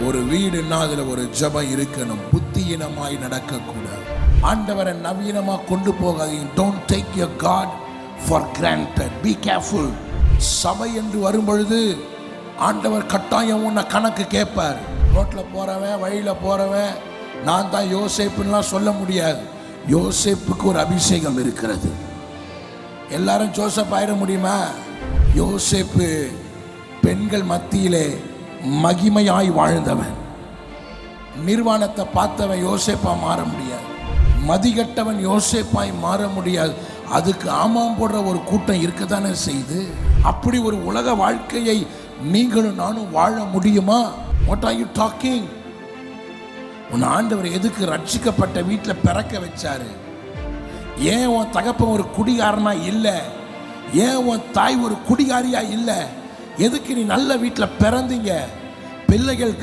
ஒரு வீடுன்னா அதுல ஒரு ஜெபம் இருக்கணும். புத்தியினமாய் நடக்கக்கூடாது. ஆண்டவரை நவீனமா கொண்டு போகாதீங்க. Don't take your god for granted. Be careful. சபை என்று வரும்பொழுது ஆண்டவர் கட்டாயம் உன்னை கணக்கு கேட்பார். ரோட்ல போறவன், வழியில போறவன் நான் தான் யோசேப்புலாம் சொல்ல முடியாது. யோசேப்புக்கு ஒரு அபிஷேகம் இருக்கிறது. எல்லாரும் ஜோசப் ஆயிட முடியுமா? யோசேப்பு பெண்கள் மத்தியிலே மகிமையாய் வாழ்ந்தவன். நிர்வாணத்தை பார்த்தவன் யோசேப்பா மாற முடியாது. மதிகட்டவன் யோசேப்பாய் மாற முடியாது. அதுக்கு ஆமாம் போடுற ஒரு கூட்டம் இருக்கத்தானே செய்து. அப்படி ஒரு உலக வாழ்க்கையை நீங்களும் நானும் வாழ முடியுமா? What are you talking? உன் ஆண்டவர் எதுக்கு ரட்சிக்கப்பட்ட வீட்டில் பிறக்க வச்சாரு? ஏன் உன் தகப்பன் ஒரு குடிகாரனா இல்லை? ஏன் உன் தாய் ஒரு குடிகாரியா இல்லை? எதுக்கு நீ நல்ல வீட்டில் பிறந்தீங்க? பிள்ளைகள்